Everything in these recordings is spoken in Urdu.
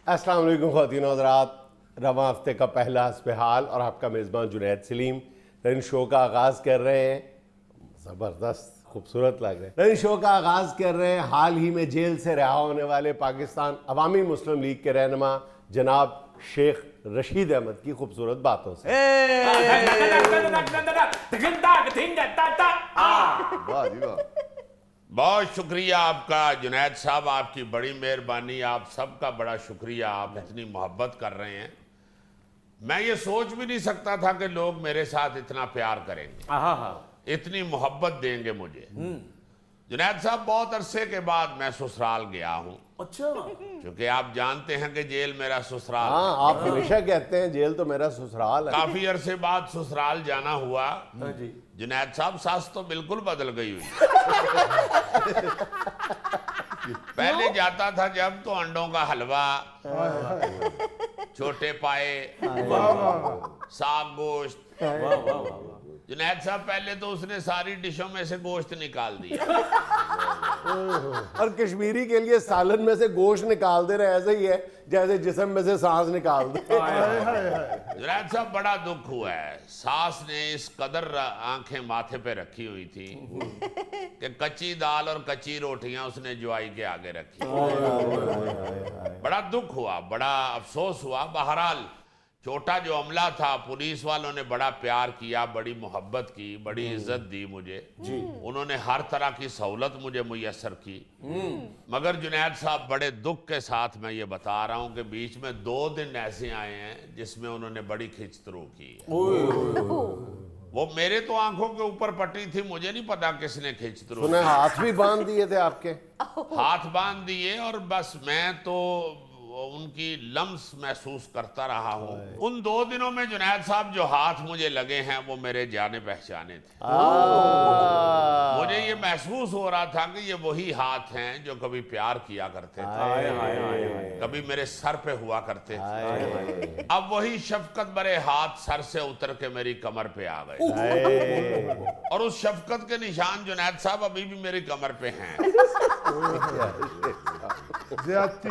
السلام علیکم خواتین و حضرات، رواں ہفتے کا پہلا حسب حال اور آپ کا میزبان جنید سلیم رن شو کا آغاز کر رہے ہیں۔ زبردست خوبصورت لگ رہے ہیں۔ رن شو کا آغاز کر رہے ہیں حال ہی میں جیل سے رہا ہونے والے پاکستان عوامی مسلم لیگ کے رہنما جناب شیخ رشید احمد کی خوبصورت باتوں سے۔ بہت شکریہ آپ کا جنید صاحب، آپ کی بڑی مہربانی، آپ سب کا بڑا شکریہ، آپ اتنی محبت کر رہے ہیں۔ میں یہ سوچ بھی نہیں سکتا تھا کہ لوگ میرے ساتھ اتنا پیار کریں گے، اتنی محبت دیں گے مجھے۔ جنید صاحب، بہت عرصے کے بعد میں سسرال گیا ہوں۔ اچھا، چونکہ آپ جانتے ہیں کہ جیل میرا سسرال ہے۔ ہاں، آپ ہمیشہ کہتے ہیں جیل تو میرا سسرال ہے۔ کافی عرصے بعد سسرال جانا ہوا۔ جنید صاحب، ساس تو بالکل بدل گئی ہوئی۔ پہلے جاتا تھا جب تو انڈوں کا حلوہ، چھوٹے پائے، ساگ گوشت۔ جنید صاحب، پہلے تو اس نے ساری ڈشوں میں سے گوشت نکال دیا، اور کشمیری کے لیے سالن میں سے گوشت نکال دے رہے ایسے ہی ہے جیسے جسم میں سے سانس نکال دے۔ جنید صاحب، بڑا دکھ ہوا ہے۔ ساس نے اس قدر آنکھیں ماتھے پہ رکھی ہوئی تھی کہ کچی دال اور کچی روٹیاں اس نے جوائی کے آگے رکھی۔ بڑا دکھ ہوا، بڑا افسوس ہوا۔ بہرحال چھوٹا جو عملہ تھا، پولیس والوں نے بڑا پیار کیا، بڑی محبت کی، بڑی عزت دی مجھے۔ انہوں نے ہر طرح کی سہولت مجھے میسر کی۔ مگر جنید صاحب، بڑے دکھ کے ساتھ میں یہ بتا رہا ہوں کہ بیچ میں 2 دن ایسے آئے ہیں جس میں انہوں نے بڑی کھچترو کی ہے۔ وہ میرے تو آنکھوں کے اوپر پٹی تھی، مجھے نہیں پتا کس نے کھچترو سنا ہاتھ بھی باندھ دیے تھے آپ کے؟ ہاتھ باندھ دیے، اور بس میں تو ان کی لمس محسوس کرتا رہا ہوں۔ ان 2 دنوں میں جنید صاحب جو ہاتھ مجھے لگے ہیں وہ میرے جانے پہچانے تھے۔ مجھے یہ محسوس ہو رہا تھا کہ یہ وہی ہاتھ ہیں جو کبھی پیار کیا کرتے تھے، کبھی میرے سر پہ ہوا کرتے تھے۔ اب وہی شفقت برے ہاتھ سر سے اتر کے میری کمر پہ آ گئے، اور اس شفقت کے نشان جنید صاحب ابھی بھی میری کمر پہ ہیں۔ زیادتی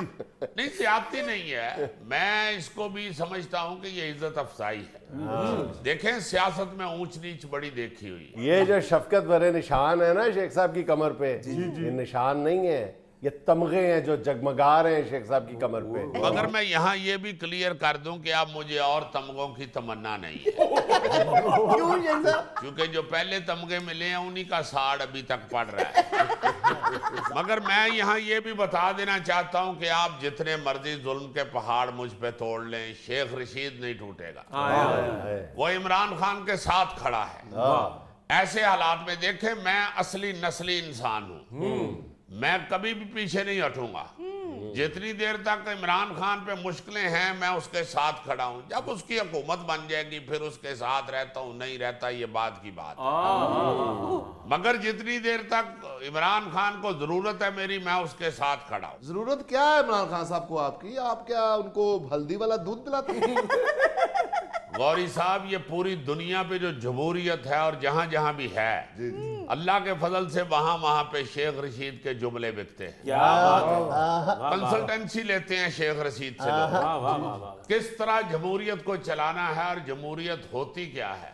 نہیں، زیادتی نہیں ہے، میں اس کو بھی سمجھتا ہوں کہ یہ عزت افزائی ہے۔ دیکھیں، سیاست میں اونچ نیچ بڑی دیکھی ہوئی ہے۔ یہ جو شفقت بھرے نشان ہے نا شیخ صاحب کی کمر پہ، یہ نشان نہیں ہے، یہ تمغے ہیں جو جگمگا رہے ہیں شیخ صاحب کی کمر پہ۔ مگر میں یہاں یہ بھی کلیئر کر دوں کہ اب مجھے اور تمغوں کی تمنا نہیں ہے، کیونکہ جو پہلے تمغے ملے ہیں انہی کا ساڑ ابھی تک پڑ رہا ہے۔ مگر میں یہاں یہ بھی بتا دینا چاہتا ہوں کہ آپ جتنے مرضی ظلم کے پہاڑ مجھ پہ توڑ لیں، شیخ رشید نہیں ٹوٹے گا۔ وہ عمران خان کے ساتھ کھڑا ہے۔ ایسے حالات میں دیکھیں، میں اصلی نسلی انسان ہوں، میں کبھی بھی پیچھے نہیں ہٹوں گا۔ جتنی دیر تک عمران خان پہ مشکلیں ہیں میں اس کے ساتھ کھڑا ہوں۔ جب اس کی حکومت بن جائے گی پھر اس کے ساتھ رہتا ہوں نہیں رہتا، یہ بات کی بات ہے۔ مگر جتنی دیر تک عمران خان کو ضرورت ہے میری، میں اس کے ساتھ کھڑا ہوں۔ ضرورت کیا ہے عمران خان صاحب کو آپ کی؟ آپ کیا ان کو ہلدی والا دودھ پلاتے ہیں؟ غوری صاحب، یہ پوری دنیا پہ جو جمہوریت ہے اور جہاں جہاں بھی ہے، اللہ کے فضل سے وہاں پہ شیخ رشید کے جملے بکتے ہیں۔ کنسلٹنسی لیتے ہیں شیخ رشید سے لوگ، کس طرح جمہوریت کو چلانا ہے اور جمہوریت ہوتی کیا ہے۔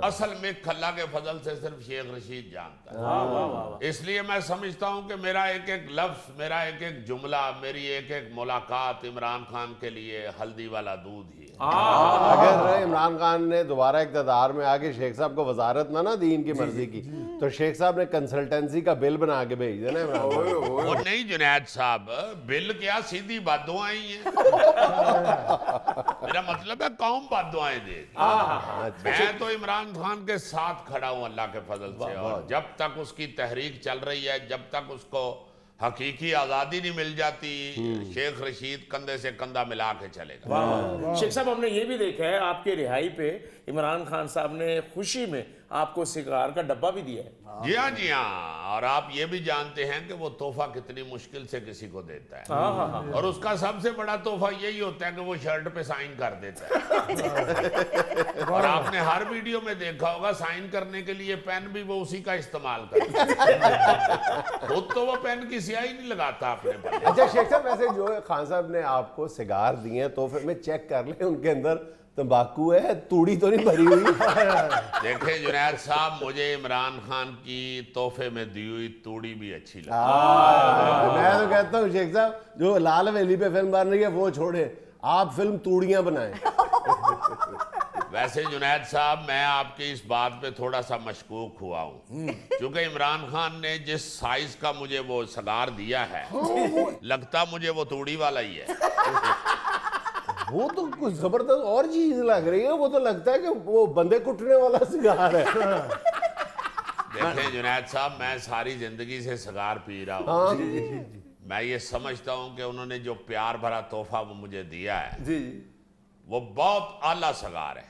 اصل میں اللہ کے فضل سے صرف شیخ رشید جانتا ہے۔ اس لیے میں سمجھتا ہوں کہ میرا ایک ایک لفظ، میرا ایک ایک جملہ، میری ایک ایک ملاقات عمران خان کے لیے ہلدی والا دودھ ہی ہے۔ اگر عمران خان نے دوبارہ اقتدار میں آگے شیخ صاحب کو وزارت نہ دی ان کی مرضی کی، تو شیخ صاحب نے کنسلٹنسی کا بل بنا کے بھیج دینا عمران خان۔ وہ نہیں جنید صاحب، بل کیا، سیدھی بددعائیں ہیں۔ میرا مطلب ہے قوم بددعائیں دے گی۔ میں تو عمران خان کے ساتھ کھڑا ہوں اللہ کے فضل سے، اور جب تک اس کی تحریک چل رہی ہے، جب تک اس کو حقیقی آزادی نہیں مل جاتی، شیخ رشید کندھے سے کندھا ملا کے چلے گا۔ شیخ صاحب، ہم نے یہ بھی دیکھا ہے آپ کے رہائی پہ عمران خان صاحب نے خوشی میں آپ کو سگار کا ڈبہ بھی دیا ہے۔ جی ہاں، اور آپ یہ بھی جانتے ہیں کہ وہ تحفہ کتنی مشکل سے کسی کو دیتا ہے، اور اس کا سب سے بڑا تحفہ یہی ہوتا ہے کہ وہ شرٹ پہ سائن کر دیتا ہے۔ اور آپ نے ہر ویڈیو میں دیکھا ہوگا سائن کرنے کے لیے پین بھی وہ اسی کا استعمال کرتا ہے، خود تو وہ پین کی سیاہی نہیں لگاتا اپنے پر۔ اچھا شیخ صاحب، ویسے جو خان صاحب نے آپ کو سگار دیے ہیں تحفے میں، چیک کر لیں ان کے اندر تمباکو ہے، توڑی تو نہیں بھری ہوئی؟ دیکھیں جنید صاحب، مجھے عمران خان کی تحفے میں دی ہوئی توڑی بھی اچھی لگتی میں تو کہتا ہوں شیخ صاحب، جو لال حویلی پہ فلم بن رہی ہے وہ چھوڑیں، آپ فلم توڑیاں بنائیں۔ ویسے جنید صاحب، میں آپ کی اس بات پہ تھوڑا سا مشکوک ہوا ہوں، کیونکہ عمران خان نے جس سائز کا مجھے وہ سگار دیا ہے، لگتا مجھے وہ توڑی والا ہی ہے۔ وہ تو کچھ زبردست اور چیز لگ رہی ہے، وہ تو لگتا ہے کہ وہ بندے کٹنے والا سگار ہے۔ دیکھیں جنید صاحب، میں ساری زندگی سے سگار پی رہا ہوں، میں یہ سمجھتا ہوں کہ انہوں نے جو پیار بھرا تحفہ وہ مجھے دیا ہے وہ بہت اعلیٰ سگار ہے،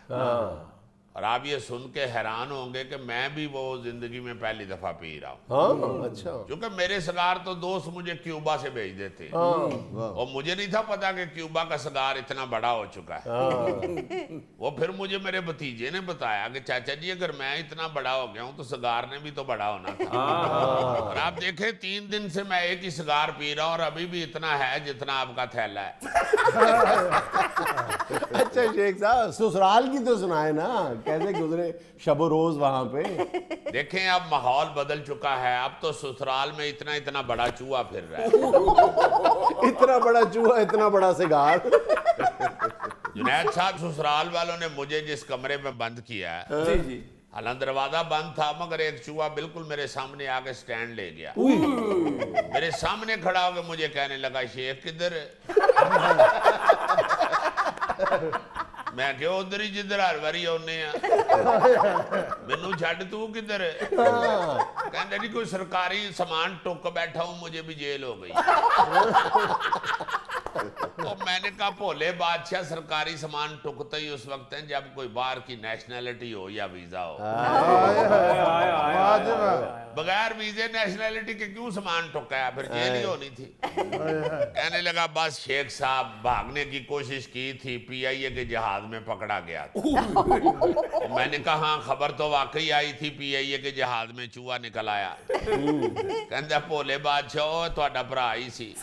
اور آپ یہ سن کے حیران ہوں گے کہ میں بھی وہ زندگی میں پہلی دفعہ پی رہا ہوں۔ ہاں اچھا، کیونکہ میرے سگار تو دوست مجھے کیوبا سے بھیج دیتے ہیں، اور مجھے نہیں تھا پتا کہ کیوبا کا سگار اتنا بڑا ہو چکا ہے۔ وہ پھر مجھے میرے بھتیجے نے بتایا کہ چاچا جی، اگر میں اتنا بڑا ہو گیا ہوں تو سگار نے بھی تو بڑا ہونا تھا۔ اور آپ دیکھیں 3 دن سے میں ایک ہی سگار پی رہا ہوں، اور ابھی بھی اتنا ہے جتنا آپ کا تھیلا ہے۔ اچھا شیخ صاحب، سسرال کی تو سنائے نا، کیسے گزرے شب و روز وہاں پہ؟ دیکھیں اب ماحول بدل چکا ہے، اب تو سسرال میں اتنا بڑا چوہا پھر رہا ہے۔ اتنا بڑا چوہا، اتنا بڑا سگار۔ جنید صاحب، سسرال والوں نے مجھے جس کمرے میں بند کیا ہے، حالانکہ دروازہ بند تھا، مگر ایک چوہا بالکل میرے سامنے آ کے سٹینڈ لے گیا، میرے سامنے کھڑا ہو کے مجھے کہنے لگا، شیخ کدھر ہے؟ میں کہ ادھر ہی جدھر ہر باری ہونے ہیں، مینوں چھڈ تو کدھر ہے؟ کہندا جی کوئی سرکاری سامان ٹک بیٹھا ہوں، مجھے بھی جیل ہو گئی۔ تو میں نے کہا بھولے بادشاہ، سرکاری سامان ٹکتا ہی اس وقت ہے جب کوئی باہر کی نیشنلٹی ہو یا ویزا ہو، بغیر ویزے نیشنلٹی کے کیوں سامان ٹکایا؟ پھر جیل ہی ہونی تھی۔ کہنے لگا بس شیخ صاحب بھاگنے کی کوشش کی تھی، PIA کے جہاز میں پکڑا گیا تھا۔ میں نے کہا ہاں خبر تو واقعی آئی تھی، PIA کے جہاز میں چوہا نکل آیا۔ کہندا بھولے بادشاہ تہاڈا بھرا ہی سی۔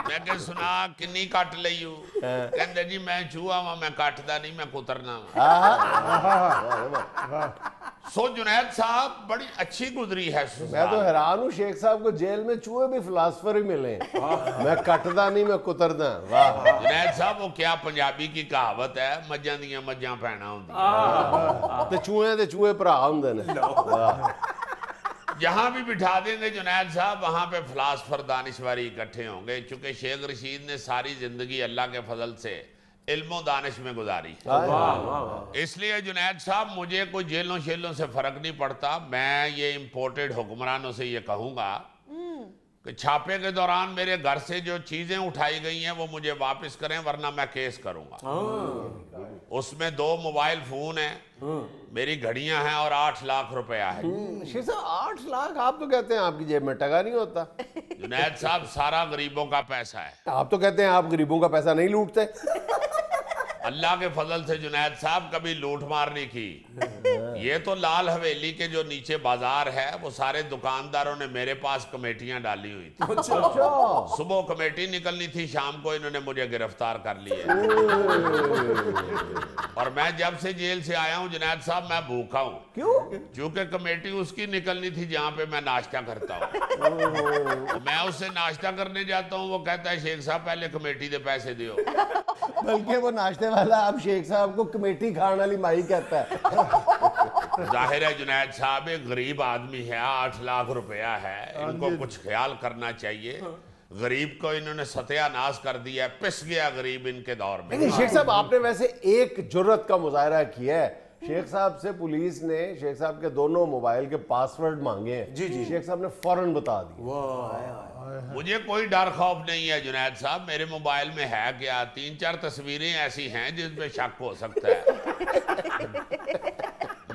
میں کہ سنا کنی کٹ لئی ہو؟ کہندا جی میں چوہا ہاں، میں کٹدا نہیں، میں کترنا ہوں۔ سو جنید صاحب بڑی اچھی گزری ہے میں تو حیران ہوں شیخ صاحب کو جیل میں چوہے بھی فلاسفر ہی ملے، میں کٹدا نہیں میں کتردا۔ واہ جنید صاحب، وہ کیا پنجابی کی کہاوت ہے، مجھاں دیاں مجھاں پینا ہوندیاں، تے چوہے بھرا ہوندے نے۔ جہاں بھی بٹھا دیں گے جنید صاحب وہاں پہ فلاسفر دانشوری اکٹھے ہوں گے، چونکہ شیخ رشید نے ساری زندگی اللہ کے فضل سے علم و دانش میں گزاری، اس لیے جنید صاحب مجھے کوئی جیلوں شیلوں سے فرق نہیں پڑتا۔ میں یہ امپورٹڈ حکمرانوں سے یہ کہوں گا کہ چھاپے کے دوران میرے گھر سے جو چیزیں اٹھائی گئی ہیں وہ مجھے واپس کریں، ورنہ میں کیس کروں گا۔ اس میں 2 موبائل فون ہیں، میری گھڑیاں ہیں، اور 8 لاکھ روپیہ ہے۔ شیخ صاحب 8 لاکھ آپ تو کہتے ہیں آپ کی جیب میں ٹکا نہیں ہوتا، جنید صاحب سارا غریبوں کا پیسہ ہے، آپ تو کہتے ہیں آپ غریبوں کا پیسہ نہیں لوٹتے۔ اللہ کے فضل سے جنید صاحب کبھی لوٹ مار نہیں کی۔ یہ تو لال حویلی کے جو نیچے بازار ہے وہ سارے دکانداروں نے میرے پاس کمیٹیاں ڈالی ہوئی تھی، صبح کمیٹی نکلنی تھی، شام کو انہوں نے مجھے گرفتار کر لیا، اور میں جب سے جیل سے آیا ہوں جنید صاحب میں بھوکا ہوں، کیوں؟ کیونکہ کمیٹی اس کی نکلنی تھی جہاں پہ میں ناشتہ کرتا ہوں، میں اس سے ناشتہ کرنے جاتا ہوں، وہ کہتا ہے شیخ صاحب پہلے کمیٹی دے پیسے دیو، بلکہ وہ ناشتے والا اب شیخ صاحب کو کمیٹی کھانے والی مائی کہتا ہے۔ ظاہر ہے جنید صاحب ایک غریب آدمی ہے، 8 لاکھ روپیہ ہے، ان کو کچھ خیال کرنا چاہیے، غریب کو انہوں نے ستیہ ناز کر دیا، پس گیا غریب ان کے دور میں۔ لیکن شیخ صاحب آپ نے ویسے ایک جرت کا مظاہرہ کیا ہے، شیخ صاحب سے پولیس نے شیخ صاحب کے دونوں موبائل کے پاسورڈ مانگے ہیں، شیخ صاحب نے فوراً بتا دیا۔ مجھے کوئی ڈر خوف نہیں ہے جنید صاحب، میرے موبائل میں ہے کیا، 3-4 تصویریں ایسی ہیں جس پہ شک ہو سکتا ہے،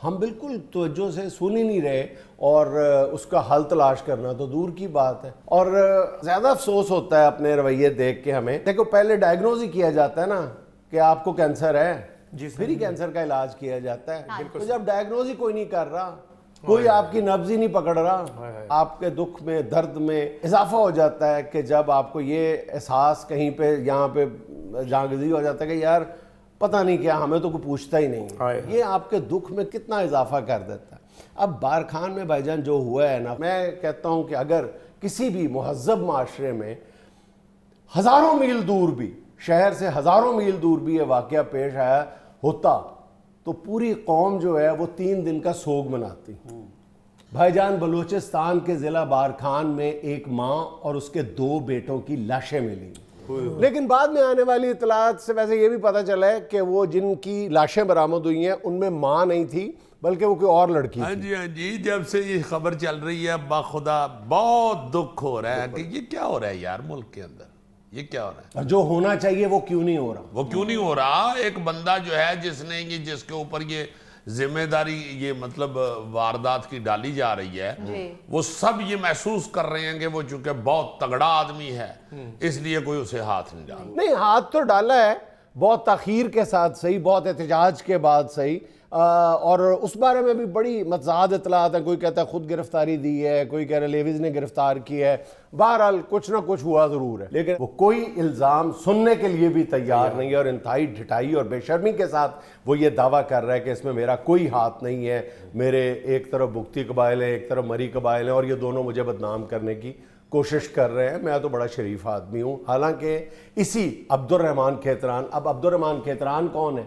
ہم بالکل توجہ سے سن ہی نہیں رہے اور اس کا حل تلاش کرنا تو دور کی بات ہے. اور زیادہ افسوس ہوتا ہے اپنے رویے دیکھ کے ہمیں. دیکھو پہلے ڈائگنوز ہی کیا جاتا ہے نا کہ آپ کو کینسر ہے, پھر ہی کینسر کا علاج کیا جاتا ہے. تو جب ڈائگنوز ہی کوئی نہیں کر رہا, کوئی آپ کی نبض ہی نہیں پکڑ رہا, آپ کے دکھ میں درد میں اضافہ ہو جاتا ہے کہ جب آپ کو یہ احساس کہیں پہ یہاں پہ جانگزی ہو جاتا ہے کہ یار پتہ نہیں کیا, ہمیں تو کوئی پوچھتا ہی نہیں. یہ آپ کے دکھ میں کتنا اضافہ کر دیتا ہے. اب بارکھان میں بھائی جان جو ہوا ہے نا, میں کہتا ہوں کہ اگر کسی بھی مہذب معاشرے میں ہزاروں میل دور بھی, شہر سے ہزاروں میل دور بھی یہ واقعہ پیش آیا ہوتا تو پوری قوم جو ہے وہ 3 دن کا سوگ مناتی. بھائی جان بلوچستان کے ضلع بارکھان میں ایک ماں اور اس کے 2 بیٹوں کی لاشیں ملی, لیکن بعد میں آنے والی اطلاعات سے ویسے یہ بھی پتہ چلا ہے کہ وہ جن کی لاشیں برآمد ہوئی ہیں ان میں ماں نہیں تھی بلکہ وہ کوئی اور لڑکی ہاں تھی. جی ہاں جی, جب سے یہ خبر چل رہی ہے باخدا بہت دکھ ہو رہا ہے کہ یہ کیا ہو رہا ہے یار ملک کے اندر, یہ کیا ہو رہا ہے, اور جو ہونا چاہیے وہ کیوں نہیں ہو رہا. وہ کیوں نہیں ہو رہا. ایک بندہ جو ہے جس کے اوپر یہ ذمہ داری یہ مطلب واردات کی ڈالی جا رہی ہے, وہ سب یہ محسوس کر رہے ہیں کہ وہ چونکہ بہت تگڑا آدمی ہے اس لیے کوئی اسے ہاتھ نہیں ڈالا. نہیں, ہاتھ تو ڈالا ہے, بہت تاخیر کے ساتھ صحیح, بہت احتجاج کے بعد صحیح, اور اس بارے میں بھی بڑی متضاد اطلاعات ہیں. کوئی کہتا ہے خود گرفتاری دی ہے, کوئی کہہ رہا ہے لیویز نے گرفتار کی ہے. بہرحال کچھ نہ کچھ ہوا ضرور ہے, لیکن وہ کوئی الزام سننے کے لیے بھی تیار نہیں ہے, اور انتہائی ڈھٹائی اور بے شرمی کے ساتھ وہ یہ دعویٰ کر رہا ہے کہ اس میں میرا کوئی ہاتھ نہیں ہے, میرے ایک طرف بگٹی قبائل ہیں, ایک طرف مری قبائل ہیں, اور یہ دونوں مجھے بدنام کرنے کی کوشش کر رہے ہیں. میں تو بڑا شریف آدمی ہوں. حالانکہ اسی عبد الرحمن کھیتران, اب عبد الرحمن کھیتران کون ہے؟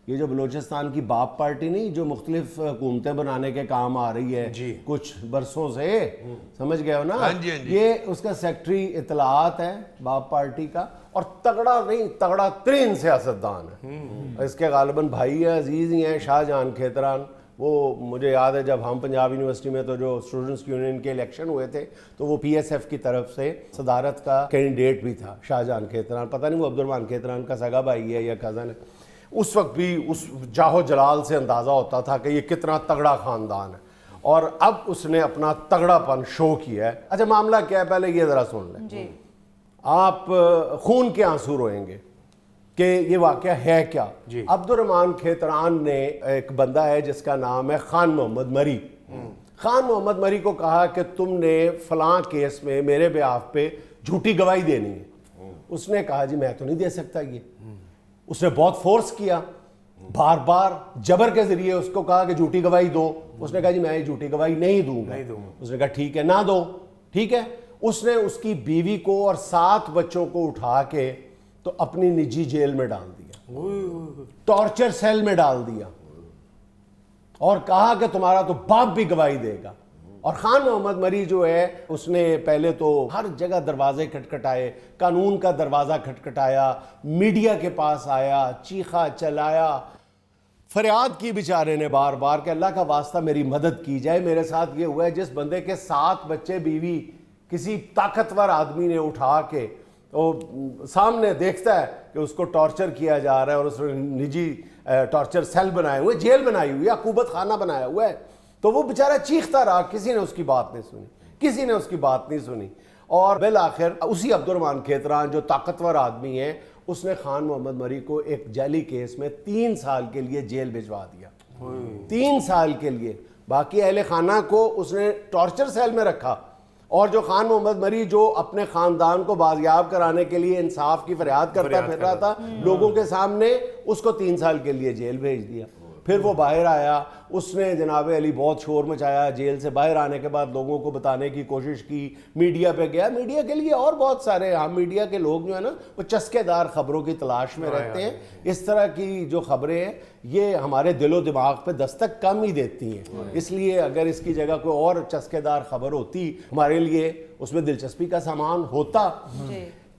یہ جو بلوچستان کی باپ پارٹی نہیں جو مختلف حکومتیں بنانے کے کام آ رہی ہے کچھ برسوں سے, سمجھ گئے ہو نا, یہ اس کا سیکٹری اطلاعات ہے باپ پارٹی کا, اور تگڑا نہیں تگڑا ترین سیاستدان ہے. اس کے غالباً بھائی ہیں, عزیز ہی ہیں, شاہ جہان کھیتران. وہ مجھے یاد ہے جب ہم پنجاب یونیورسٹی میں تو جو اسٹوڈنٹس یونین کے الیکشن ہوئے تھے تو وہ پی ایس ایف کی طرف سے صدارت کا کینڈیڈیٹ بھی تھا شاہ جہان کھیتران. پتہ نہیں وہ عبد الرحمن کھیتران کا سگا بھائی ہے یا کزن ہے. اس وقت بھی اس جاہو جلال سے اندازہ ہوتا تھا کہ یہ کتنا تگڑا خاندان ہے, اور اب اس نے اپنا تگڑا پن شو کیا ہے. اچھا معاملہ کیا ہے, پہلے یہ ذرا سن لیں. آپ خون کے آنسو روئیں گے کہ یہ واقعہ ہے کیا. عبد الرحمن کھیتران نے, ایک بندہ ہے جس کا نام ہے خان محمد مری, خان محمد مری کو کہا کہ تم نے فلاں کیس میں میرے بیاف پہ جھوٹی گواہی دینی ہے. اس نے کہا جی میں تو نہیں دے سکتا. یہ اس نے بہت فورس کیا, بار بار جبر کے ذریعے اس کو کہا کہ جھوٹی گواہی دو. اس نے کہا جی میں یہ جھوٹی گواہی نہیں دوں گا. اس نے کہا ٹھیک ہے نہ دو, ٹھیک ہے. اس نے اس کی بیوی کو اور 7 بچوں کو اٹھا کے تو اپنی نجی جیل میں ڈال دیا, ٹارچر سیل میں ڈال دیا, اور کہا کہ تمہارا تو باپ بھی گواہی دے گا. اور خان محمد مری جو ہے اس نے پہلے تو ہر جگہ دروازے کھٹکھٹائے, قانون کا دروازہ کھٹکھٹایا, میڈیا کے پاس آیا, چیخا چلایا, فریاد کی بیچارے نے بار بار کہ اللہ کا واسطہ میری مدد کی جائے. میرے ساتھ یہ ہوا ہے جس بندے کے 7 بچے بیوی کسی طاقتور آدمی نے اٹھا کے تو سامنے دیکھتا ہے کہ اس کو ٹارچر کیا جا رہا ہے, اور اس نے نجی ٹارچر سیل بنائے ہوئے, جیل بنائی ہوئی ہے, عقوبت خانہ بنایا ہوا ہے. تو وہ بیچارہ چیختا رہا, کسی نے اس کی بات نہیں سنی, کسی نے اس کی بات نہیں سنی. اور بالآخر اسی عبد الرحمن کھیتران جو طاقتور آدمی ہے اس نے خان محمد مری کو ایک جعلی کیس میں 3 سال کے لیے جیل بھجوا دیا. 3 سال کے لیے. باقی اہل خانہ کو اس نے ٹارچر سیل میں رکھا, اور جو خان محمد مری جو اپنے خاندان کو بازیاب کرانے کے لیے انصاف کی فریاد کرتا پھر رہا تھا لوگوں کے سامنے, اس کو 3 سال کے لیے جیل بھیج دیا. پھر وہ باہر آیا, اس نے جناب علی بہت شور مچایا, جیل سے باہر آنے کے بعد لوگوں کو بتانے کی کوشش کی, میڈیا پہ گیا. میڈیا کے لیے اور بہت سارے ہم میڈیا کے لوگ جو ہیں نا وہ چسکے دار خبروں کی تلاش میں رہتے ہیں. اس طرح کی جو خبریں ہیں یہ ہمارے دل و دماغ پہ دستک کم ہی دیتی ہیں, اس لیے اگر اس کی جگہ کوئی اور چسکے دار خبر ہوتی ہمارے لیے اس میں دلچسپی کا سامان ہوتا.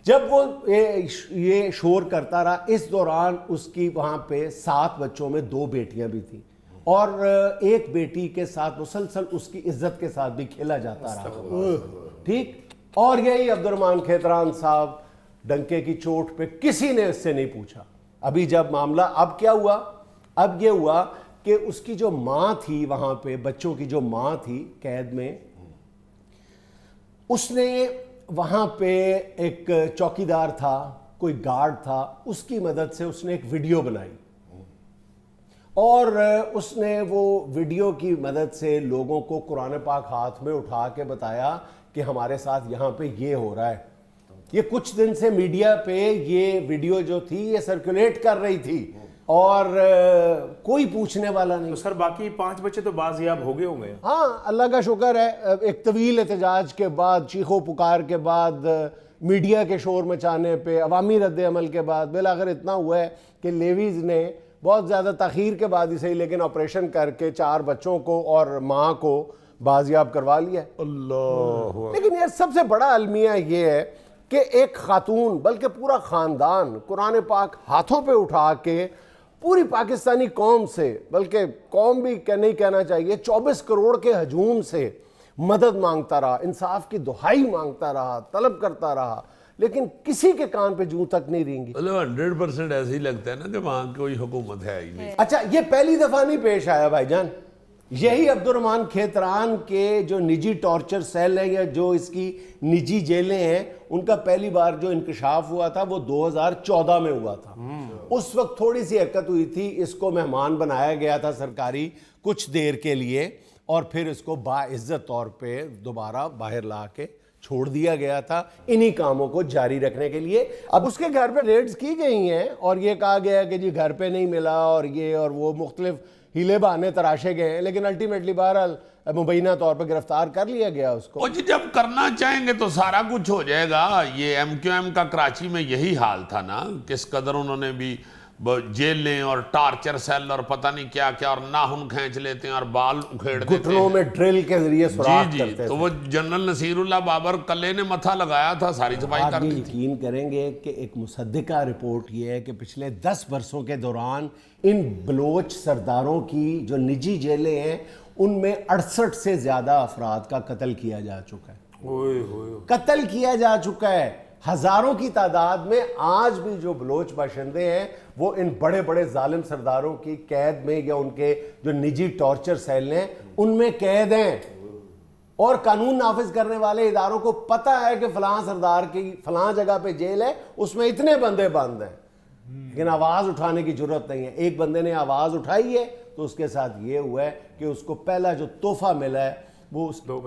جب وہ یہ شور کرتا رہا, اس دوران اس کی وہاں پہ 7 بچوں میں 2 بیٹیاں بھی تھیں, اور ایک بیٹی کے ساتھ مسلسل اس کی عزت کے ساتھ بھی کھیلا جاتا رہا. ٹھیک. اور یہی عبد الرحمن کھیتران صاحب ڈنکے کی چوٹ پہ کسی نے اس سے نہیں پوچھا. ابھی جب معاملہ اب کیا ہوا, اب یہ ہوا کہ اس کی جو ماں تھی وہاں پہ، بچوں کی جو ماں تھی قید میں، اس نے وہاں پہ ایک چوکیدار تھا، کوئی گارڈ تھا، اس کی مدد سے اس نے ایک ویڈیو بنائی اور اس نے وہ ویڈیو کی مدد سے لوگوں کو قرآن پاک ہاتھ میں اٹھا کے بتایا کہ ہمارے ساتھ یہاں پہ یہ ہو رہا ہے. یہ کچھ دن سے میڈیا پہ یہ ویڈیو جو تھی یہ سرکولیٹ کر رہی تھی اور کوئی پوچھنے والا نہیں. تو سر باقی 5 بچے تو بازیاب ہو گئے ہوں گے؟ ہاں اللہ کا شکر ہے. ایک طویل احتجاج کے بعد، چیخو پکار کے بعد، میڈیا کے شور مچانے پہ، عوامی رد عمل کے بعد بالآخر اتنا ہوا ہے کہ لیویز نے بہت زیادہ تاخیر کے بعد ہی صحیح لیکن آپریشن کر کے 4 بچوں کو اور ماں کو بازیاب کروا لیا. اللہ لیکن یہ سب سے بڑا المیہ یہ ہے کہ ایک خاتون بلکہ پورا خاندان قرآن پاک ہاتھوں پہ اٹھا کے پوری پاکستانی قوم سے، بلکہ قوم بھی نہیں کہنا چاہیے، 24 کروڑ کے ہجوم سے مدد مانگتا رہا، انصاف کی دہائی مانگتا رہا، طلب کرتا رہا، لیکن کسی کے کان پہ جوں تک نہیں رینگی. مطلب 100% ایسے ہی لگتا ہے نا کہ وہاں کوئی حکومت ہے ہی نہیں. اچھا یہ پہلی دفعہ نہیں پیش آیا بھائی جان. یہی عبد الرحمن کھیتران کے جو نجی ٹارچر سیل ہیں یا جو اس کی نجی جیلیں ہیں، ان کا پہلی بار جو انکشاف ہوا تھا وہ 2014 میں ہوا تھا. اس وقت تھوڑی سی حرکت ہوئی تھی، اس کو مہمان بنایا گیا تھا سرکاری کچھ دیر کے لیے اور پھر اس کو باعزت طور پہ دوبارہ باہر لا کے چھوڑ دیا گیا تھا انہی کاموں کو جاری رکھنے کے لیے. اب اس کے گھر پہ ریڈز کی گئی ہیں اور یہ کہا گیا کہ جی گھر پہ نہیں ملا اور یہ اور وہ مختلف ہیلے بہانے تراشے گئے ہیں، لیکن الٹیمیٹلی بہرحال مبینہ طور پہ گرفتار کر لیا گیا اس کو. اور جی جب کرنا چاہیں گے تو سارا کچھ ہو جائے گا. یہ MQM کا کراچی میں یہی حال تھا نا، کس قدر انہوں نے بھی جیلیں اور ٹارچر سیل اور پتہ نہیں کیا کیا، اور ناخن کھینچ لیتے ہیں اور بال اکھیڑ دیتے ہیں، گھٹنوں میں ڈرل کے ذریعے سوراخ جی کرتے تو تھے. وہ جنرل نصیر اللہ بابر کلے نے متھا لگایا تھا، ساری صفائی کر آپ دی بھی تھی. یقین کریں گے کہ ایک مصدقہ رپورٹ یہ ہے کہ پچھلے 10 برسوں کے دوران ان بلوچ سرداروں کی جو نجی جیلیں ہیں ان میں 68 سے زیادہ افراد کا قتل کیا جا چکا ہے. قتل کیا جا چکا ہے ہزاروں کی تعداد میں. آج بھی جو بلوچ باشندے ہیں وہ ان بڑے بڑے ظالم سرداروں کی قید میں یا ان کے جو نجی ٹارچر سیل ہیں ان میں قید ہیں، اور قانون نافذ کرنے والے اداروں کو پتہ ہے کہ فلاں سردار کی فلاں جگہ پہ جیل ہے، اس میں اتنے بندے بند ہیں، لیکن آواز اٹھانے کی ضرورت نہیں ہے. ایک بندے نے آواز اٹھائی ہے تو اس کے ساتھ یہ ہوا ہے کہ اس کو پہلا جو تحفہ ملا ہے وہ 2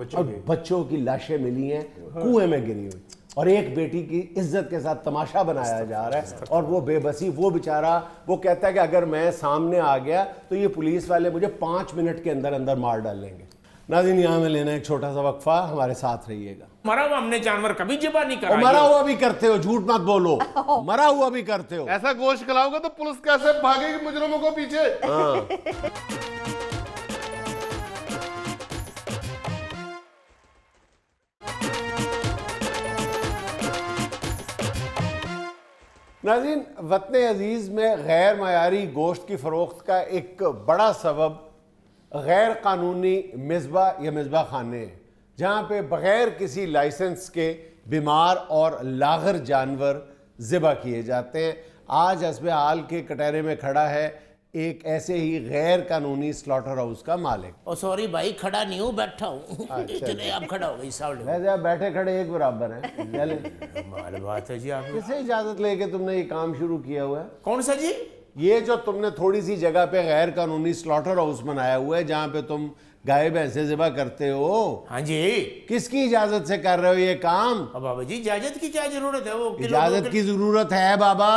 بچوں کی لاشیں ملی ہیں کنویں میں گری ہوئی، اور ایک بیٹی کی عزت کے ساتھ تماشا بنایا جا رہا ہے. اور وہ بے بسی، وہ بیچارہ وہ کہتا ہے کہ اگر میں سامنے آ گیا تو یہ پولیس والے مجھے 5 منٹ کے اندر اندر مار ڈالیں گے. ناظرین یہاں میں لینا ایک چھوٹا سا وقفہ، ہمارے ساتھ رہیے گا. مرا ہوا ہم نے جانور کبھی ذبح نہیں کرا. مرا ہوا بھی کرتے ہو، جھوٹ مت بولو، مرا ہوا بھی کرتے ہو. ایسا گوشت کھلاؤ گے تو پولیس کیسے بھاگے گی مجرموں کو پیچھے؟ ناظرین وطن عزیز میں غیر معیاری گوشت کی فروخت کا ایک بڑا سبب غیر قانونی مذبح یا مذبح خانے ہیں، جہاں پہ بغیر کسی لائسنس کے بیمار اور لاغر جانور ذبح کیے جاتے ہیں. آج حسب حال کے کٹہرے میں کھڑا ہے ایک ایسے ہی غیر قانونی سلاٹر ہاؤس کا مالک. او سوری بھائی، کھڑا نہیں ہوں، بیٹھا ہوں. چلے آپ کھڑا ہو گئی ساؤنڈ. ویسے آپ بیٹھے کھڑے ایک برابر ہیں. مال بات ہے جی. آپ کسے اجازت لے کے تم نے یہ کام شروع کیا ہوا ہے؟ کون سا جی؟ یہ جو تم نے تھوڑی سی جگہ پہ غیر قانونی سلاٹر ہاؤس بنایا ہوا ہے جہاں پہ تم گائے بھینسیں ذبح کرتے ہو، ہاں جی. کس کی اجازت سے کر رہے ہو یہ کام؟ اب بابا جی اجازت کی کیا ضرورت ہے؟ وہ اجازت کی ضرورت ہے بابا.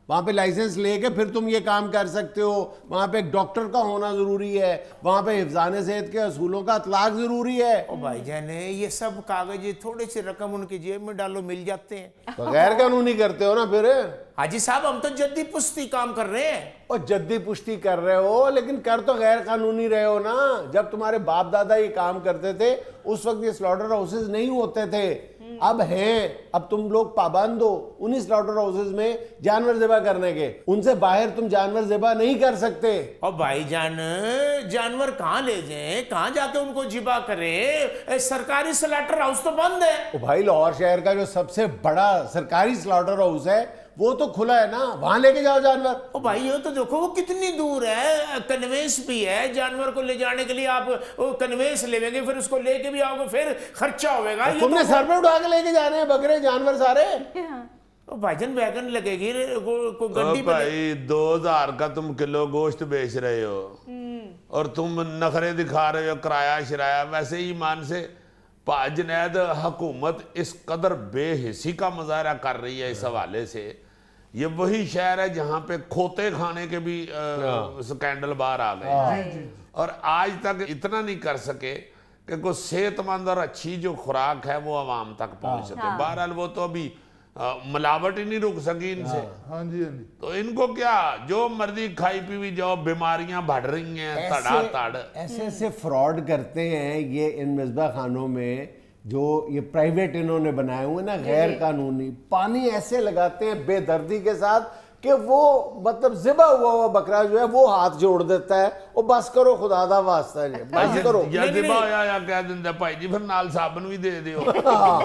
وہاں پہ لائسنس لے کے پھر تم یہ کام کر سکتے ہو. وہاں پہ ایک ڈاکٹر کا ہونا ضروری ہے، وہاں پہ حفظان صحت کے اصولوں کا اطلاق ضروری ہے. او بھائی جان یہ سب کاغذ تھوڑے سے رقم ان کی جیب میں ڈالو مل جاتے ہیں. تو غیر قانونی کرتے ہو نا پھر. حاجی صاحب ہم تو جدی پشتی کام کر رہے ہیں. اور جدی پشتی کر رہے ہو لیکن کر تو غیر قانونی رہے ہو نا. جب تمہارے باپ دادا یہ کام کرتے تھے اس وقت یہ سلاٹر ہاؤسز نہیں ہوتے تھے، اب ہیں. اب تم لوگ پابند ہو انہی سلاٹر ہاؤسز میں جانور ذبح کرنے کے، ان سے باہر تم جانور ذبح نہیں کر سکتے. اور بھائی جان جانور کہاں لے جائیں، کہاں جا کے ان کو ذبح کریں؟ سرکاری سلاٹر ہاؤس تو بند ہے. بھائی لاہور شہر کا جو سب سے بڑا سرکاری سلاٹر ہاؤس ہے وہ تو کھلا ہے نا, وہاں لے کے جاؤ جانور. او بھائی یہ تو دیکھو وہ کتنی دور ہے, کنوینس بھی ہے, جانور کو لے جانے کے لیے آپ کنوینس لے گے, پھر اس کو لے کے بھی آؤ گے, پھر خرچہ ہوئے گا. تم نے سر پہ اٹھا کے لے کے جانے ہیں بکرے جانور سارے. بھائی جان ویگن لگے گی کوئی گڈی پہ. بھائی 2000 کا تم کلو گوشت بیچ رہے ہو اور تم نخرے دکھا رہے ہو کرایہ شرایہ. ویسے ہی ایمان سے جنید حکومت اس قدر بے حسی کا مظاہرہ کر رہی ہے اس حوالے سے. یہ وہی شہر ہے جہاں پہ کھوتے کھانے کے بھی سکینڈل باہر آ گئے اور آج تک اتنا نہیں کر سکے کہ کوئی صحت مند اور اچھی جو خوراک ہے وہ عوام تک پہنچ سکے. بہرحال وہ تو ابھی ملاوٹ ہی نہیں رک سکی ان سے. ہاں جی ہاں جی. تو ان کو کیا جو مرضی کھائی پی جاؤ, بیماریاں بڑھ رہی ہیں تڑا تڑ. ایسے ایسے فراڈ کرتے ہیں یہ ان مذبح خانوں میں جو یہ پرائیویٹ انہوں نے بنائے ہوئے نا غیر قانونی. پانی ایسے لگاتے ہیں بے دردی کے ساتھ کہ وہ مطلب ذبح ہوا بکرا جو ہے وہ ہاتھ جوڑ دیتا ہے, وہ بس کرو خدا دا واسطہ جی بس کرو. یا ذبح ہویا یا کہہ دیندے بھائی جی پھر نال صابن بھی دے دیو.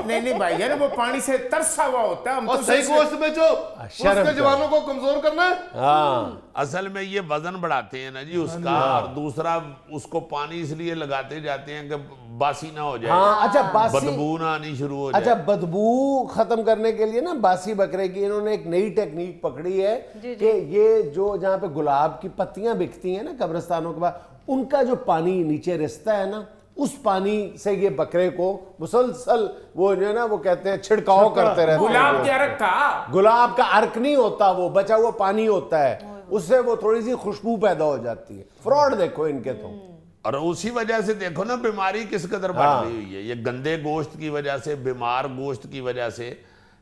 نہیں بھائی جان وہ پانی سے ترسا ہوا ہوتا ہے. ہم اور تو صحیح گوشت بیچو, اس کے جوانوں کو کمزور کرنا ہے. ہاں اصل میں یہ وزن بڑھاتے ہیں نا جی اس کا, اور دوسرا اس کو پانی اس لیے لگاتے جاتے ہیں کہ باسی نہ ہو جائے. ہاں اچھا باسی, بدبو نہ آنی شروع ہو جائے. اچھا بدبو ختم کرنے کے لیے نا باسی بکرے کی انہوں نے ایک نئی ٹیکنیک پکڑی ہے کہ یہ جو جہاں پہ گلاب کی پتیاں بکتی ہیں نا قبرستانوں کے بعد, ان کا جو پانی نیچے رستا ہے نا اس پانی سے یہ بکرے کو مسلسل وہ جو ہے نا وہ کہتے ہیں چھڑکاؤ کرتے رہتے ہیں. گلاب کے عرق کا, گلاب کا عرق نہیں ہوتا, وہ بچا ہوا پانی ہوتا ہے, اس سے وہ تھوڑی سی خوشبو پیدا ہو جاتی ہے. فراڈ دیکھو ان کے تو. اور اسی وجہ سے دیکھو نا بیماری کس قدر بڑھ رہی ہوئی ہے. یہ گندے گوشت کی وجہ سے, بیمار گوشت کی وجہ سے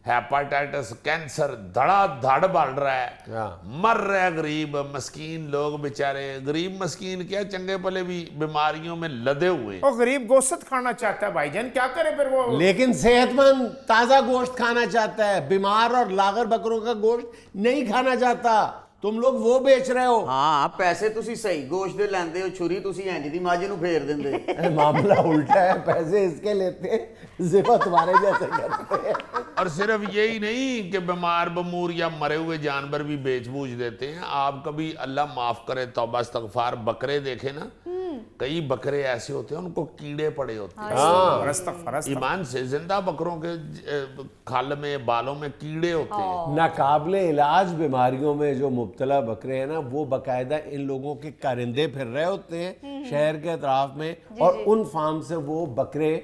ہیپاٹائٹس, کینسر دھڑا دھڑ بڑھ رہا ہے. مر رہے غریب مسکین لوگ بیچارے. غریب مسکین کیا, چنگے پلے بھی بیماریوں میں لدے ہوئے. وہ غریب گوشت کھانا چاہتا ہے بھائی جان, کیا کرے پھر وہ. لیکن صحت مند تازہ گوشت کھانا چاہتا ہے, بیمار اور لاغر بکروں کا گوشت نہیں کھانا چاہتا. تم لوگ وہ بیچ رہے ہو. ہاں پیسے تسی صحیح گوشت دے لیندے ہو, چھری تسی اینج دی ماجے نو پھیر دیندے. معاملہ الٹا ہے, پیسے اس کے لیتے ہیں, ذبح تمہارے جیسے کرتے ہیں. اور صرف یہی نہیں کہ بیمار بمور یا مرے ہوئے جانور بھی بیچ بوجھ دیتے ہیں. آپ کبھی اللہ معاف کرے توبہ استغفار بکرے دیکھیں نا, کئی بکرے ایسے ہوتے ہیں ان کو کیڑے پڑے ہوتے ہیں. ایمان سے زندہ بکروں کے کھال میں بالوں میں کیڑے ہوتے ہیں. ناقابل علاج بیماریوں میں جو مبتلا بکرے ہیں نا وہ باقاعدہ ان لوگوں کے کارندے پھر رہے ہوتے ہیں شہر کے اطراف میں, اور ان فارم سے وہ بکرے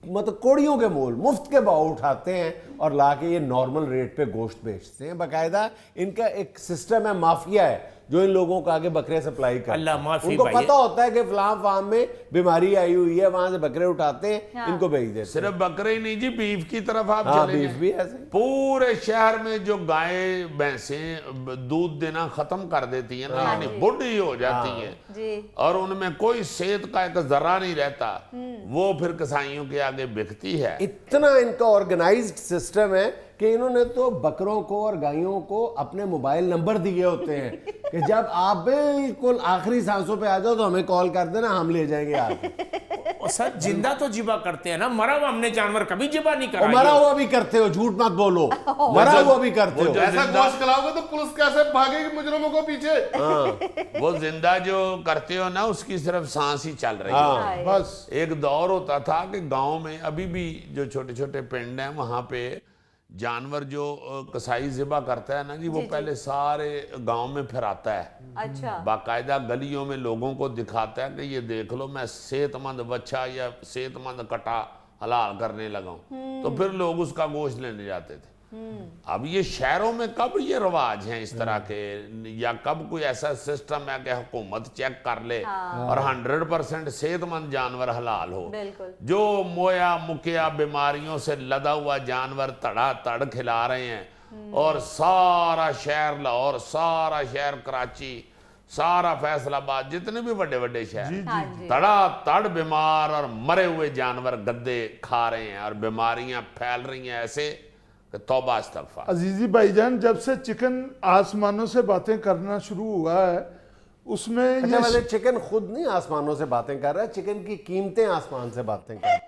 مطلب کوڑیوں کے مول مفت کے بھاؤ اٹھاتے ہیں اور لا کے یہ نارمل ریٹ پہ گوشت بیچتے ہیں. باقاعدہ ان کا ایک سسٹم ہے, مافیا ہے جو ان لوگوں کو آگے بکرے سپلائی کرتے ہیں. اللہ معافی ان کو بھائی. پتہ ہوتا ہے کہ فلاں فارم میں بیماری آئی ہوئی ہے, وہاں سے بکرے اٹھاتے ہیں ان کو بیچ دیتے ہیں. صرف بکرے ہی نہیں جی, بیف کی طرف آپ ہاں چلے بیف جائیں. بھی ایسے. پورے شہر میں جو گائے بھینسیں دودھ دینا ختم کر دیتی ہیں نا, یعنی بڈھی ہو جاتی ہیں اور ان میں کوئی صحت کا ایک ذرہ نہیں رہتا, وہ پھر کسائیوں کے آگے بکتی ہے. اتنا ان کا آرگنائزڈ سسٹم ہے کہ انہوں نے تو بکروں کو اور گائیوں کو اپنے موبائل نمبر دیے ہوتے ہیں کہ جب آپ بالکل آخری سانسوں پہ آ جاؤ تو ہمیں کال کر دینا, ہم لے جائیں گے آپ. سر زندہ تو ذبح کرتے ہیں نا, مرا ہوا ہم نے جانور کبھی ذبح نہیں کرا. مرا ہوا بھی کرتے ہو, جھوٹ مت بولو, مرا ہوا بھی کرتے ہو. ایسا گوشت کھلاؤ گے تو پولیس کیسے بھاگے گی مجرموں کو پیچھے. وہ زندہ جو کرتے ہو نا اس کی صرف سانس ہی چل رہی ہے. بس ایک دور ہوتا تھا کہ گاؤں میں ابھی بھی جو چھوٹے چھوٹے پنڈ ہیں وہاں پہ جانور جو کسائی ذبح کرتا ہے نا جی, وہ پہلے سارے گاؤں میں پھراتا ہے. اچھا باقاعدہ گلیوں میں لوگوں کو دکھاتا ہے کہ یہ دیکھ لو میں صحت مند بچہ یا صحت مند کٹا حلال کرنے لگا ہوں. تو پھر لوگ اس کا گوشت لینے جاتے تھے. اب یہ شہروں میں کب یہ رواج ہیں اس طرح کے, یا کب کوئی ایسا سسٹم ہے کہ حکومت چیک کر لے اور 100% صحت مند جانور حلال ہو. بالکل. جو مویا مکیا بیماریوں سے لدا ہوا جانور تڑا تڑ کھلا رہے ہیں, اور سارا شہر لاہور, سارا شہر کراچی, سارا فیصل آباد, جتنے بھی بڑے بڑے شہر تڑا تڑ بیمار اور مرے ہوئے جانور گدے کھا رہے ہیں, اور بیماریاں پھیل رہی ہیں ایسے کہ توبہ استغفار. عزیزی بھائی جان, جب سے چکن آسمانوں سے باتیں کرنا شروع ہوا ہے اس میں اچھا ویسے چکن خود نہیں آسمانوں سے باتیں کر رہا ہے, چکن کی قیمتیں آسمان سے باتیں کر رہی ہیں.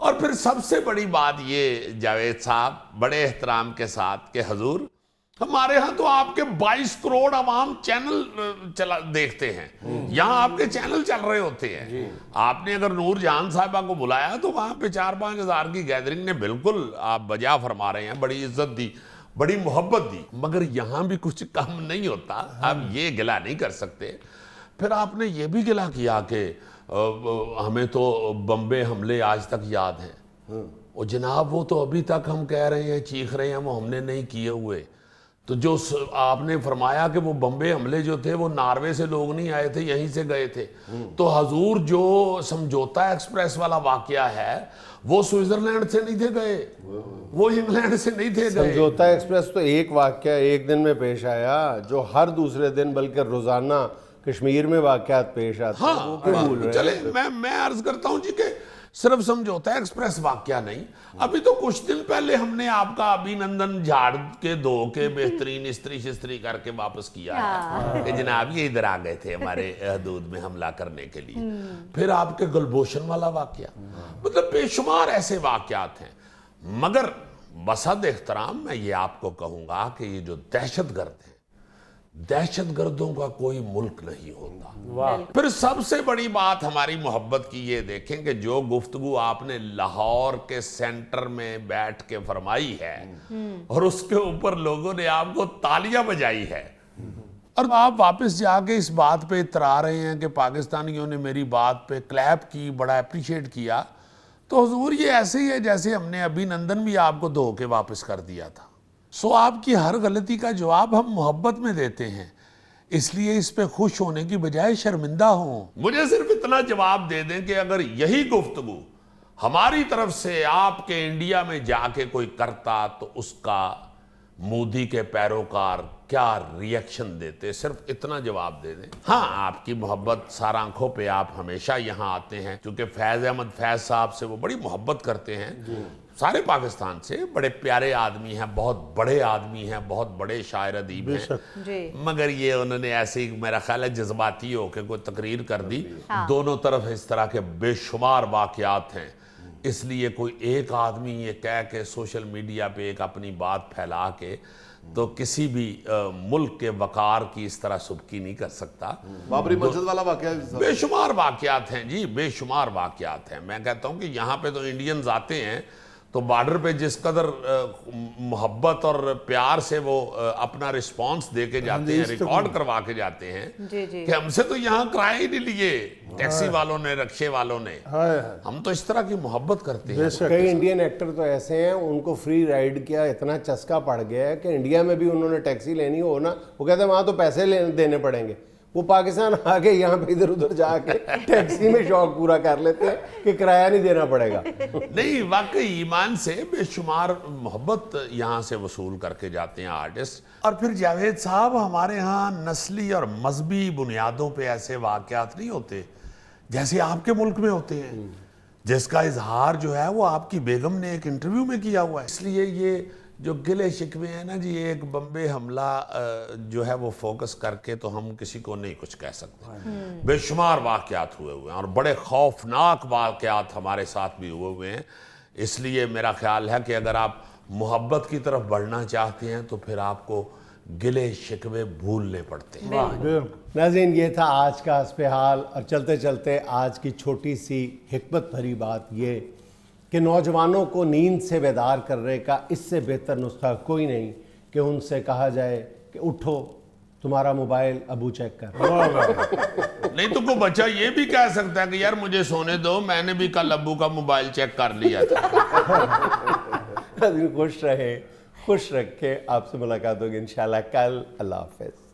اور پھر سب سے بڑی بات یہ جاوید صاحب بڑے احترام کے ساتھ کہ حضور ہمارے ہاں تو آپ کے 22 کروڑ عوام چینل دیکھتے ہیں، یہاں آپ کے چینل چل رہے ہوتے ہیں. آپ نے اگر نور جہان صاحبہ کو بلایا تو وہاں پہ 4-5 ہزار کی گیدرنگ نے بالکل آپ بجا فرما رہے ہیں، بڑی عزت دی، بڑی محبت دی، مگر یہاں بھی کچھ کم نہیں ہوتا. آپ یہ گلہ نہیں کر سکتے. پھر آپ نے یہ بھی گلہ کیا کہ ہمیں تو بمبے حملے آج تک یاد ہیں. اور جناب وہ تو ابھی تک ہم کہہ رہے ہیں، چیخ رہے ہیں وہ ہم نے نہیں کیے ہوئے. تو جو آپ نے فرمایا کہ وہ بمبے حملے جو تھے وہ ناروے سے لوگ نہیں آئے تھے، یہیں سے گئے تھے. تو حضور جو سمجھوتا ایکسپریس والا واقعہ ہے وہ سوئٹزرلینڈ سے نہیں تھے گئے، وہ انگلینڈ سے نہیں تھے گئے. سمجھوتا ایکسپریس تو ایک واقعہ ایک دن میں پیش آیا جو ہر دوسرے دن بلکہ روزانہ کشمیر میں واقعات پیش آتے ہیں. وہ کیوں بھول رہے چلے میں عرض کرتا ہوں جی کہ صرف سمجھوتا ایکسپریس واقعہ نہیں. ابھی تو کچھ دن پہلے ہم نے آپ کا ابھی نندن جھاڑ کے دو کے بہترین استری شستری کر کے واپس کیا ہے کہ جناب یہ ادھر آ گئے تھے ہمارے حدود میں حملہ کرنے کے لیے. پھر آپ کے گلبوشن والا واقعہ، مطلب بے شمار ایسے واقعات ہیں. مگر بصد احترام میں یہ آپ کو کہوں گا کہ یہ جو دہشت گرد ہیں، دہشت گردوں کا کوئی ملک نہیں ہوتا. پھر سب سے بڑی بات ہماری محبت کی یہ دیکھیں کہ جو گفتگو آپ نے لاہور کے سینٹر میں بیٹھ کے فرمائی ہے اور اس کے اوپر لوگوں نے آپ کو تالیاں بجائی ہے، اور آپ واپس جا کے اس بات پہ اترا رہے ہیں کہ پاکستانیوں نے میری بات پہ کلیپ کی، بڑا اپریشیٹ کیا. تو حضور یہ ایسے ہی ہے جیسے ہم نے ابھی نندن بھی آپ کو دھو کے واپس کر دیا تھا. سو آپ کی ہر غلطی کا جواب ہم محبت میں دیتے ہیں، اس لیے اس پہ خوش ہونے کی بجائے شرمندہ ہوں. مجھے صرف اتنا جواب دے دیں کہ اگر یہی گفتگو ہماری طرف سے آپ کے انڈیا میں جا کے کوئی کرتا تو اس کا مودی کے پیروکار کیا ریئیکشن دیتے. صرف اتنا جواب دے دیں. ہاں آپ کی محبت سار آنکھوں پہ، آپ ہمیشہ یہاں آتے ہیں کیونکہ فیض احمد فیض صاحب سے وہ بڑی محبت کرتے ہیں. سارے پاکستان سے بڑے پیارے آدمی ہیں، بہت بڑے آدمی ہیں، بہت بڑے شاعر ادیب ہیں. مگر یہ انہوں نے ایسے ہی میرا خیال ہے جذباتی ہو کے کوئی تقریر کر دی. دونوں طرف اس طرح کے بے شمار واقعات ہیں، اس لیے کوئی ایک آدمی یہ کہہ کے سوشل میڈیا پہ ایک اپنی بات پھیلا کے تو کسی بھی ملک کے وقار کی اس طرح سبکی نہیں کر سکتا. بابری مسجد والا واقعہ بے شمار واقعات ہیں جی، بے شمار واقعات ہیں. میں کہتا ہوں کہ یہاں پہ تو انڈینز آتے ہیں تو بارڈر پہ جس قدر محبت اور پیار سے وہ اپنا رسپانس دے کے جاتے ہیں، ریکارڈ کروا کے جاتے ہیں کہ ہم سے تو یہاں کرایہ ہی نہیں لیے ٹیکسی والوں نے، رکشے والوں نے. ہم تو اس طرح کی محبت کرتے ہیں. کئی انڈین ایکٹر تو ایسے ہیں ان کو فری رائڈ کیا اتنا چسکا پڑ گیا ہے کہ انڈیا میں بھی انہوں نے ٹیکسی لینی ہو نا، وہ کہتے ہیں وہاں تو پیسے دینے پڑیں گے. وہ پاکستان آ کے یہاں پہ ادھر ادھر جا کے ٹیکسی میں شوق پورا کر لیتے ہیں کہ کرایہ نہیں دینا پڑے گا. نہیں واقعی ایمان سے بے شمار محبت یہاں سے وصول کر کے جاتے ہیں آرٹسٹ. اور پھر جاوید صاحب ہمارے ہاں نسلی اور مذہبی بنیادوں پہ ایسے واقعات نہیں ہوتے جیسے آپ کے ملک میں ہوتے ہیں، جس کا اظہار جو ہے وہ آپ کی بیگم نے ایک انٹرویو میں کیا ہوا ہے. اس لیے یہ جو گلے شکوے ہیں نا جی، ایک بمبے حملہ جو ہے وہ فوکس کر کے تو ہم کسی کو نہیں کچھ کہہ سکتے. بے شمار واقعات ہوئے ہیں اور بڑے خوفناک واقعات ہمارے ساتھ بھی ہوئے ہیں. اس لیے میرا خیال ہے کہ اگر آپ محبت کی طرف بڑھنا چاہتے ہیں تو پھر آپ کو گلے شکوے بھولنے پڑتے ہیں. ناظرین یہ تھا آج کا حسب حال، اور چلتے چلتے آج کی چھوٹی سی حکمت بھری بات یہ کہ نوجوانوں کو نیند سے بیدار کرنے کا اس سے بہتر نسخہ کوئی نہیں کہ ان سے کہا جائے کہ اٹھو تمہارا موبائل ابو چیک کر. نہیں تو کوئی بچہ یہ بھی کہہ سکتا ہے کہ یار مجھے سونے دو، میں نے بھی کل ابو کا موبائل چیک کر لیا تھا. خوش رہے، خوش رکھے. آپ سے ملاقات ہوگی انشاءاللہ کل. اللہ حافظ.